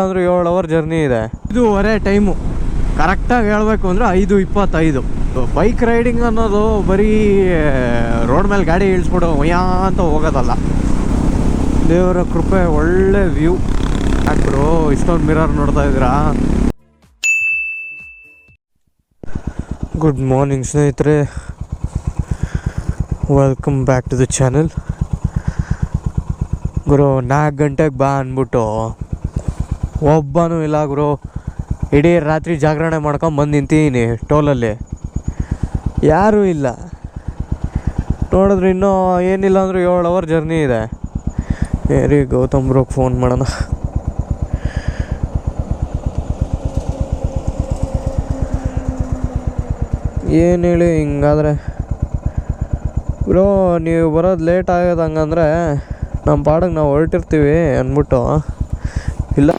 ಅಂದ್ರೆ 7 hour journey ಇದೆ. 5:15 time. ಕರೆಕ್ಟಾಗಿ ಹೇಳಬೇಕು ಅಂದರೆ 5:25. ಬೈಕ್ ರೈಡಿಂಗ್ ಅನ್ನೋದು ಬರೀ ರೋಡ್ ಮೇಲೆ ಗಾಡಿ ಇಳಿಸ್ಬಿಡು ಒಯ್ಯಾ ಅಂತ ಹೋಗೋದಲ್ಲ. ದೇವರ ಕೃಪೆ, ಒಳ್ಳೆ ವ್ಯೂ. ಯಾಕ್ರು ಇಷ್ಟೊಂದು ಮಿರರ್ ನೋಡ್ತಾ ಇದ್ದೀರಾ? ಗುಡ್ ಮಾರ್ನಿಂಗ್ ಸ್ನೇಹಿತರೆ, welcome back to the channel. ಗುರು 4 ಗಂಟೆಗೆ ಬಾ ಅಂದ್ಬಿಟ್ಟು ಒಬ್ಬನೂ ಇಲ್ಲ ಗುರು. ಇಡೀ ರಾತ್ರಿ ಜಾಗರಣೆ ಮಾಡ್ಕೊಂಡು ಬಂದು ನಿಂತೀನಿ ಟೋಲಲ್ಲಿ, ಯಾರೂ ಇಲ್ಲ. ನೋಡಿದ್ರೆ ಇನ್ನೂ ಏನಿಲ್ಲ ಅಂದರೂ 7 ಅವರ್ ಜರ್ನಿ ಇದೆ. ಏರಿ ಗೌತಮ್ ಬ್ರೋಗೆ ಫೋನ್ ಮಾಡೋಣ. ಏನು ಹೇಳಿ ಹಿಂಗಾದರೆ ಬ್ರೋ, ನೀವು ಬರೋದು ಲೇಟ್ ಆಗೋದು ಹಂಗಂದರೆ ನಮ್ಮ ಪಾಡಿಗೆ ನಾವು ಹೊರಟಿರ್ತೀವಿ ಅಂದ್ಬಿಟ್ಟು ಇಲ್ಲ.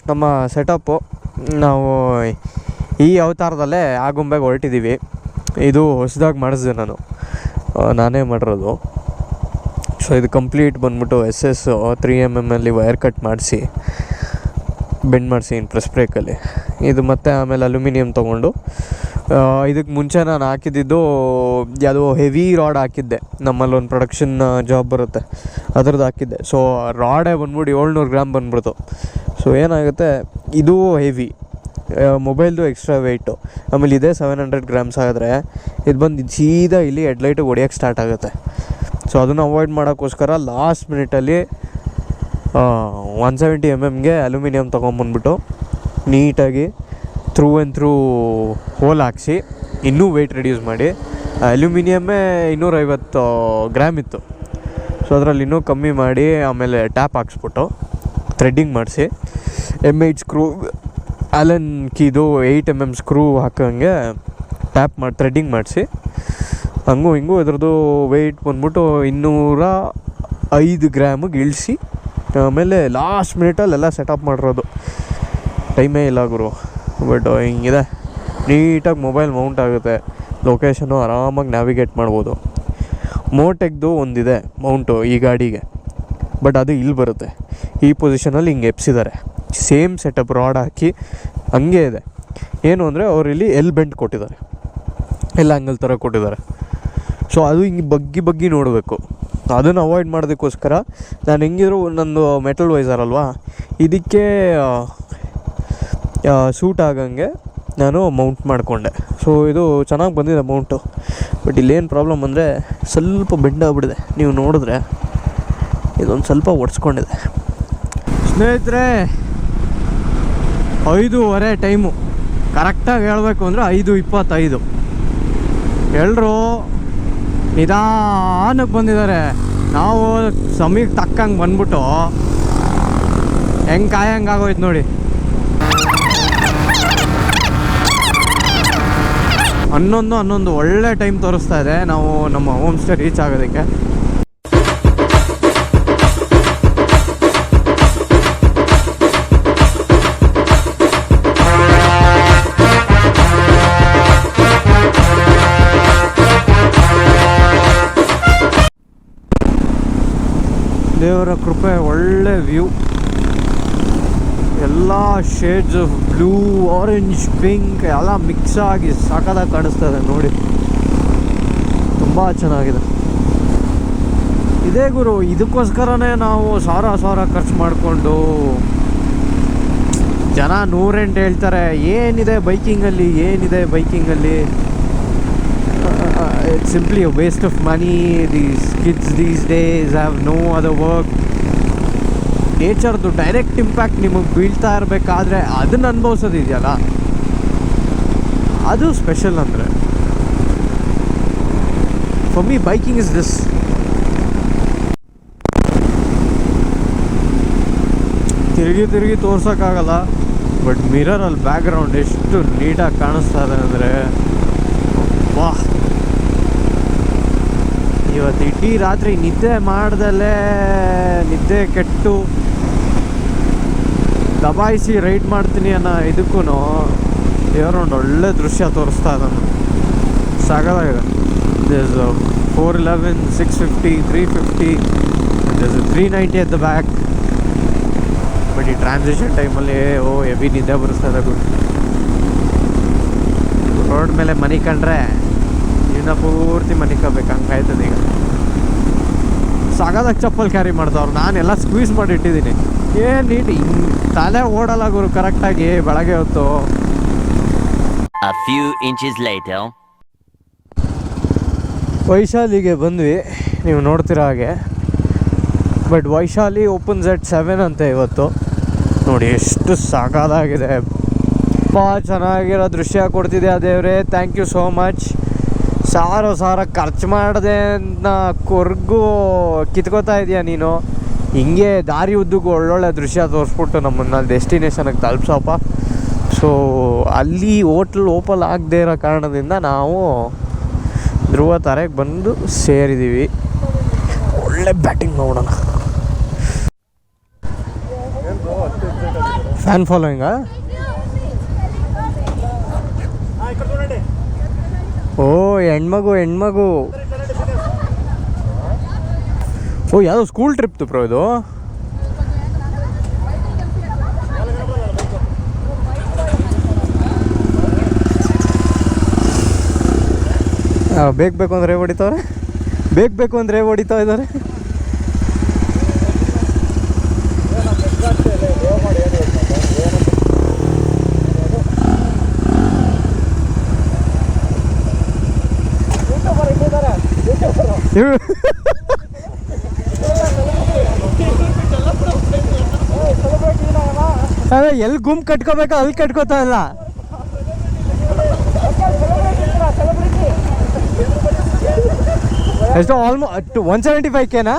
ನಮ್ಮ ಸೆಟಪ್ಪು ನಾವು ಈ ಅವತಾರದಲ್ಲೇ ಆಗುಂಬೆಗೆ ಹೊರಟಿದ್ದೀವಿ. ಇದು ಹೊಸದಾಗಿ ಮಾಡಿಸಿದೆ, ನಾನೇ ಮಾಡಿರೋದು. ಸೊ ಇದು ಕಂಪ್ಲೀಟ್ ಬಂದ್ಬಿಟ್ಟು SS 3mm ವೈರ್ ಕಟ್ ಮಾಡಿಸಿ ಬೆಂಡ್ ಮಾಡಿಸಿ ಪ್ರೆಸ್ ಬ್ರೇಕಲ್ಲಿ. ಇದು ಮತ್ತು ಆಮೇಲೆ ಅಲ್ಯೂಮಿನಿಯಂ ತೊಗೊಂಡು, ಇದಕ್ಕೆ ಮುಂಚೆ ನಾನು ಹಾಕಿದ್ದು ಯಾವುದೋ ಹೆವಿ ರಾಡ್ ಹಾಕಿದ್ದೆ. ನಮ್ಮಲ್ಲಿ ಒಂದು ಪ್ರೊಡಕ್ಷನ್ ಜಾಬ್ ಬರುತ್ತೆ, ಅದ್ರದ್ದು ಹಾಕಿದ್ದೆ. ಸೊ ರಾಡೇ ಬಂದ್ಬಿಟ್ಟು 700 ಗ್ರಾಮ್ ಬಂದ್ಬಿಡ್ತು. ಸೊ ಏನಾಗುತ್ತೆ, ಇದು ಹೆವಿ, ಮೊಬೈಲ್ದು ಎಕ್ಸ್ಟ್ರಾ ವೆಯ್ಟು. ಆಮೇಲೆ ಇದೇ 700 ಗ್ರಾಮ್ಸ್ ಆಗಿದ್ರೆ ಇದು ಬಂದು ಸೀದಾ ಇಲ್ಲಿ ಹೆಡ್ಲೈಟಿಗೆ ಹೊಡಿಯೋಕ್ಕೆ ಸ್ಟಾರ್ಟ್ ಆಗುತ್ತೆ. ಸೊ ಅದನ್ನು ಅವಾಯ್ಡ್ ಮಾಡೋಕ್ಕೋಸ್ಕರ ಲಾಸ್ಟ್ ಮಿನಿಟಲ್ಲಿ 170 mm ಅಲ್ಯೂಮಿನಿಯಂ ತೊಗೊಂಬಂದ್ಬಿಟ್ಟು ನೀಟಾಗಿ ಥ್ರೂ ಆ್ಯಂಡ್ ಥ್ರೂ ಹೋಲ್ ಹಾಕ್ಸಿ ಇನ್ನೂ ವೆಯ್ಟ್ ರೆಡ್ಯೂಸ್ ಮಾಡಿ. ಅಲ್ಯೂಮಿನಿಯಮ್ಮೇ 250 ಗ್ರಾಮ್ ಇತ್ತು. ಸೊ ಅದರಲ್ಲಿ ಇನ್ನೂ ಕಮ್ಮಿ ಮಾಡಿ ಆಮೇಲೆ ಟ್ಯಾಪ್ ಹಾಕ್ಸ್ಬಿಟ್ಟು ಥ್ರೆಡ್ಡಿಂಗ್ ಮಾಡಿಸಿ M8 ಸ್ಕ್ರೂ ಅಲೆನ್ ಕೀದು 8 mm ಸ್ಕ್ರೂ ಹಾಕೋಂಗೆ ಟ್ಯಾಪ್ ಮಾಡಿ ಥ್ರೆಡ್ಡಿಂಗ್ ಮಾಡಿಸಿ ಹಂಗೂ ಹಿಂಗೂ ಇದ್ರದ್ದು ವೆಯ್ಟ್ ಬಂದ್ಬಿಟ್ಟು 205 ಗ್ರಾಮಿಗೆ ಇಳಿಸಿ ಆಮೇಲೆ ಲಾಸ್ಟ್ ಮಿನಿಟಲ್ಲೆಲ್ಲ ಸೆಟಪ್ ಮಾಡಿರೋದು. ಟೈಮೇ ಇಲ್ಲ ಗುರು. ಬಟ್ ಹಿಂಗಿದೆ, ನೀಟಾಗಿ ಮೊಬೈಲ್ ಮೌಂಟ್ ಆಗುತ್ತೆ, ಲೊಕೇಶನು ಆರಾಮಾಗಿ ನ್ಯಾವಿಗೇಟ್ ಮಾಡ್ಬೋದು. ಮೋಟೆಕ್ದು ಒಂದಿದೆ ಮೌಂಟು ಈ ಗಾಡಿಗೆ, ಬಟ್ ಅದು ಇಲ್ಲಿ ಬರುತ್ತೆ. ಈ ಪೊಸಿಷನಲ್ಲಿ ಹಿಂಗೆ ಎಪ್ಸಿದ್ದಾರೆ. ಸೇಮ್ ಸೆಟಪ್ ರಾಡ್ ಹಾಕಿ ಹಂಗೆ ಇದೆ. ಏನು ಅಂದರೆ ಅವರು ಇಲ್ಲಿ ಬೆಂಟ್ ಕೊಟ್ಟಿದ್ದಾರೆ, ಎಲ್ಲ ಆ್ಯಂಗಲ್ ಥರ ಕೊಟ್ಟಿದ್ದಾರೆ. ಸೊ ಅದು ಹಿಂಗೆ ಬಗ್ಗಿ ನೋಡಬೇಕು. ಅದನ್ನು ಅವಾಯ್ಡ್ ಮಾಡೋದಕ್ಕೋಸ್ಕರ ನಾನು ಹೆಂಗಿದ್ರು ನಂದು ಮೆಟಲ್ ವೈಸರ್ ಅಲ್ವಾ, ಇದಕ್ಕೆ ಸೂಟ್ ಆಗಂಗೆ ನಾನು ಮೌಂಟ್ ಮಾಡಿಕೊಂಡೆ. ಸೊ ಇದು ಚೆನ್ನಾಗಿ ಬಂದಿದೆ ಮೌಂಟು. ಬಟ್ ಇಲ್ಲೇನು ಪ್ರಾಬ್ಲಮ್ ಅಂದರೆ ಸ್ವಲ್ಪ ಬೆಂಡಾಗ್ಬಿಟ್ಟಿದೆ. ನೀವು ನೋಡಿದ್ರೆ ಇದೊಂದು ಸ್ವಲ್ಪ ಒಡ್ಸ್ಕೊಂಡಿದೆ. ಸ್ನೇಹಿತರೆ 5:15 ಟೈಮು. ಕರೆಕ್ಟಾಗಿ ಹೇಳಬೇಕು ಅಂದರೆ 5:25. ಎಲ್ಲರೂ ನಿಧಾನಕ್ಕೆ ಬಂದಿದ್ದಾರೆ. ನಾವು ಸಮಯಕ್ಕೆ ತಕ್ಕಂಗೆ ಬಂದ್ಬಿಟ್ಟು ಹೆಂಗೆ ಕಾಯಂಗಾಗೋಯ್ತು ನೋಡಿ. 11 ಒಳ್ಳೆ ಟೈಮ್ ತೋರಿಸ್ತಾ ಇದೆ ನಾವು ನಮ್ಮ ಹೋಮ್ ಸ್ಟೇ ರೀಚ್ ಆಗೋದಕ್ಕೆ. ದೇವರ ಕೃಪೆ, ಒಳ್ಳೆ ವ್ಯೂ. ಎಲ್ಲ shades of blue, orange, pink ಎಲ್ಲ ಮಿಕ್ಸ್ ಆಗಿ ಸಖತ್ತಾಗಿ ಕಾಣಿಸ್ತದೆ ನೋಡಿ. ತುಂಬ ಚೆನ್ನಾಗಿದೆ. ಇದೇ ಗುರು, ಇದಕ್ಕೋಸ್ಕರನೇ ನಾವು ಸಾವಿರ ಖರ್ಚು ಮಾಡಿಕೊಂಡು, ಜನ 108 ಹೇಳ್ತಾರೆ ಏನಿದೆ ಬೈಕಿಂಗಲ್ಲಿ. It's simply a waste of money. These kids these days have no other work. ನೇಚರ್ದು ಡೈರೆಕ್ಟ್ ಇಂಪ್ಯಾಕ್ಟ್ ನಿಮಗೆ ಬೀಳ್ತಾ ಇರಬೇಕಾದ್ರೆ ಅದನ್ನು ಅನುಭವಿಸೋದಿದೆಯಲ್ಲ, ಅದು ಸ್ಪೆಷಲ್. ಅಂದರೆ for me biking is this. ತಿರುಗಿ ತೋರ್ಸೋಕ್ಕಾಗಲ್ಲ, ಬಟ್ ಮಿರರಲ್ಲಿ ಬ್ಯಾಕ್ಗ್ರೌಂಡ್ ಎಷ್ಟು ನೀಟಾಗಿ ಕಾಣಿಸ್ತಾ ಇದೆ ಅಂದರೆ ವಾಹ್. ಇವತ್ತು ಇಡೀ ರಾತ್ರಿ ನಿದ್ದೆ ಮಾಡ್ದಲ್ಲೇ ನಿದ್ದೆ ಕೆಟ್ಟು ದಬಾಯಿಸಿ ರೈಡ್ ಮಾಡ್ತೀನಿ ಅನ್ನೋ ಇದಕ್ಕೂ ಒಂದು ಒಳ್ಳೆ ದೃಶ್ಯ ತೋರಿಸ್ತಾ ಇದ್ದಾನೆ. ಸಾಕಾಗಿದೆ. there's a 411, 650, 350, and there's a 390 at the back. But ಈ ಟ್ರಾನ್ಸಿಷನ್ ಟೈಮಲ್ಲಿ ಹೆವಿ ನಿದ್ದೆ ಬರಿಸ್ತದೆ ಗುರು. ರೋಡ್ ಮೇಲೆ ಮನೆ ಕಂಡ್ರೆ ಜೀವನ ಪೂರ್ತಿ ಮನೆ ಕಬೇಕು ಹಂಗಾಯ್ತದೆ. ಈಗ ಸಾಕಾದಾಗ ಚಪ್ಪಲ್ ಕ್ಯಾರಿ ಮಾಡ್ತಾವ್ರು. ನಾನೆಲ್ಲ ಸ್ಕ್ವೀಸ್ ಮಾಡಿ ಇಟ್ಟಿದ್ದೀನಿ. ಏನು ನೀಟ್ ಹಿಂಗೆ ತಲೆ ಓಡಲ್ಲ ಗುರು ಕರೆಕ್ಟಾಗಿ ಬೆಳಗ್ಗೆ ಹೊತ್ತು. A few inches later. ವೈಶಾಲಿಗೆ ಬಂದ್ವಿ, ನೀವು ನೋಡ್ತಿರೋ ಹಾಗೆ. ಬಟ್ ವೈಶಾಲಿ ಓಪನ್ಸ್ at 7 ಅಂತ ಇವತ್ತು. ನೋಡಿ ಎಷ್ಟು ಸಾಕಾಗಿದೆ. ತುಂಬ ಚೆನ್ನಾಗಿರೋ ದೃಶ್ಯ ಕೊಡ್ತಿದೆ ದೇವ್ರೆ. Thank you so much. ಸಾವಿರ ಖರ್ಚು ಮಾಡಿದೆ ಅಂತ ಕೊರ್ಗು ಕಿತ್ಕೋತಾ ಇದೆಯಾ ನೀನು. ಹಿಂಗೆ ದಾರಿ ಉದ್ದಕ್ಕೂ ಒಳ್ಳೊಳ್ಳೆ ದೃಶ್ಯ ತೋರಿಸ್ಬಿಟ್ಟು ನಮ್ಮನ್ನು ಡೆಸ್ಟಿನೇಷನ್ಗೆ ತಲುಪ್ಸಪ್ಪ. ಸೊ ಅಲ್ಲಿ ಹೋಟ್ಲ್ ಓಪನ್ ಆಗದೆ ಇರೋ ಕಾರಣದಿಂದ ನಾವು ಧ್ರುವ ತಾರೆಗೆ ಬಂದು ಸೇರಿದ್ದೀವಿ. ಒಳ್ಳೆ ಬ್ಯಾಟಿಂಗ್ ನೋಡೋಣ. ಫ್ಯಾನ್ ಫಾಲೋಯಿಂಗಾ? ಓ ಹೆಣ್ಮಗು. ಓ ಯಾವುದೋ ಸ್ಕೂಲ್ ಟ್ರಿಪ್ತು ಬ್ರೋ ಇದು. ಬೇಕು ಅಂದರೆ ಹೊಡಿತಾವ್ರೆ. ಬೇಕು ಅಂದರೆ ಹೊಡಿತಾ ಇದ್ದಾರೆ. ಅದೇ ಎಲ್ಲಿ ಗುಂಪು ಕಟ್ಕೋಬೇಕು ಅಲ್ಲಿ ಕಟ್ಕೋತಾ ಇಲ್ಲ. ಎಷ್ಟು ಆಲ್ಮೋಸ್ಟ್ 175Kನಾ?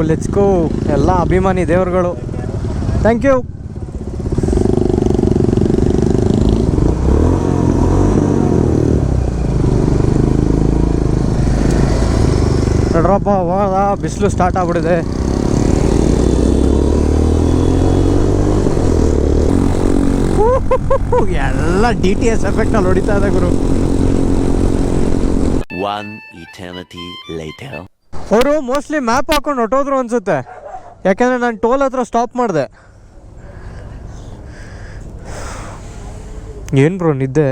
Let's go. ಎಲ್ಲ ಅಭಿಮಾನಿ ದೇವರುಗಳು. Thank you. ನೋಡ್ರಪ್ಪ ಹೋದ ಬಿಸಿಲು ಸ್ಟಾರ್ಟ್ ಆಗ್ಬಿಟ್ಟಿದೆ. ಎಲ್ಲ DTS ಎಫೆಕ್ಟಲ್ಲಿ ಹೊಡಿತಾ ಇದೆ ಗುರು. One eternity later. ಅವರು ಮೋಸ್ಟ್ಲಿ ಮ್ಯಾಪ್ ಹಾಕೊಂಡು ಹೊಟ್ಟೋದ್ರು ಅನ್ಸುತ್ತೆ. ಯಾಕೆಂದರೆ ನಾನು ಟೋಲ್ ಹತ್ರ ಸ್ಟಾಪ್ ಮಾಡಿದೆ. ಏನು ಬ್ರೋ ನಿದ್ದೆ?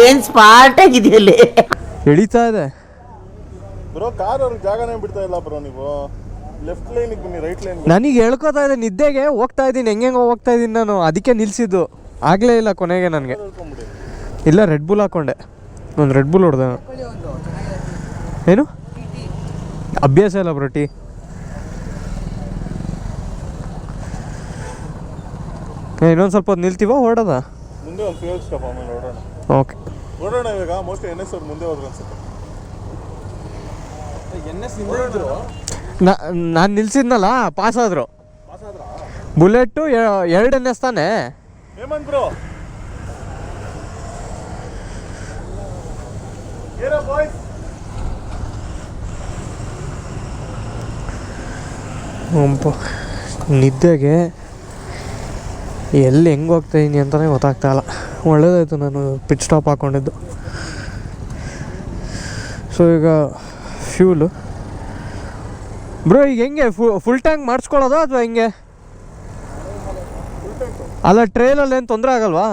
ಏನು ಸ್ಪಾಟ್ ಆಗಿದೆಯಲ್ಲಿ ಎಳಿತಾ ಇದೆ ಬ್ರೋ. ಕಾರ್ ಅವ್ರಿಗೆ ಜಾಗನೇ ಬಿಡ್ತಾ ಇಲ್ಲ ಬ್ರೋ. ನೀವು ಲೆಫ್ಟ್ ಲೈನಿಗೆ ಬನ್ನಿ, ರೈಟ್ ಲೈನ್. ನನಗೆ ಹೇಳ್ಕೊತಾ ಇದೆ ನಿದ್ದೆಗೆ. ಹೋಗ್ತಾ ಇದ್ದೀನಿ, ಹೆಂಗೆ ಹೋಗ್ತಾ ಇದ್ದೀನಿ ನಾನು. ಅದಕ್ಕೆ ನಿಲ್ಲಿಸಿದ್ದು. ಆಗಲೇ ಇಲ್ಲ ಕೊನೆಗೆ ನನಗೆ. ಇಲ್ಲ ರೆಡ್ ಬುಲ್ ಹಾಕ್ಕೊಂಡೆ. ಒಂದು ರೆಡ್ ಬುಲ್ ಹೊಡೆದೆ. ಏನು ಅಭ್ಯಾಸ ಇಲ್ಲ ಬ್ರೋ ಟೀ. ಇನ್ನೊಂದು ಸ್ವಲ್ಪ ಹೊತ್ತು ನಿಲ್ತೀವ ಹೊರಡೋದ? ಮುಂದೆ ಒಂದು ಫ್ಯೂಯಲ್ ಸ್ಟಾಪ್, ಆಮೇಲೆ ಹೊರಡೋಣ. ಓಕೆ ಹೊರಡೋಣ ಇವಾಗ. ಮೋಸ್ಟ್ಲಿ NS ಅವ್ರು ಮುಂದೆ ಹೋದ್ರು ಅನ್ಸುತ್ತೆ. ನಾನು ನಿಲ್ಸಿದ್ನಲ್ಲ, ಪಾಸ್ ಆದರು. ಬುಲೆಟ್ಟು 2 NS ತಾನೆ. ಹೇಮಂತ್ ಬ್ರೋ, ಏನೋ ಬಾಯ್ಸ್. ನಿದ್ದೆಗೆ ಎಲ್ಲಿ ಹೆಂಗೆ ಹೋಗ್ತಾಯಿದ್ದೀನಿ ಅಂತಲೇ ಗೊತ್ತಾಗ್ತಾಯಿಲ್ಲ. ಒಳ್ಳೇದಾಯಿತು ನಾನು ಪಿಟ್ ಸ್ಟಾಪ್ ಹಾಕ್ಕೊಂಡಿದ್ದು. ಸೊ ಈಗ ಫ್ಯೂಲು ಬ್ರೋ ಈಗ ಹೆಂಗೆ ಫುಲ್ ಟ್ಯಾಂಕ್ ಮಾಡಿಸ್ಕೊಳ್ಳೋದಾ ಅಥವಾ ಹೆಂಗೆ? ಅಲ್ಲ ಟ್ರೈಲಲ್ಲಿ ಏನು ತೊಂದರೆ ಆಗಲ್ವಾ?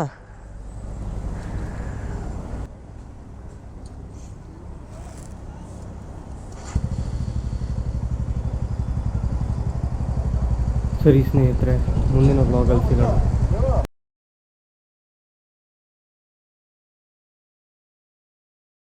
ಸರಿ ಸ್ನೇಹಿತರೆ, ಮುಂದಿನ ಬ್ಲಾಗಲ್ಲಿ ಸಿಗೋಣ.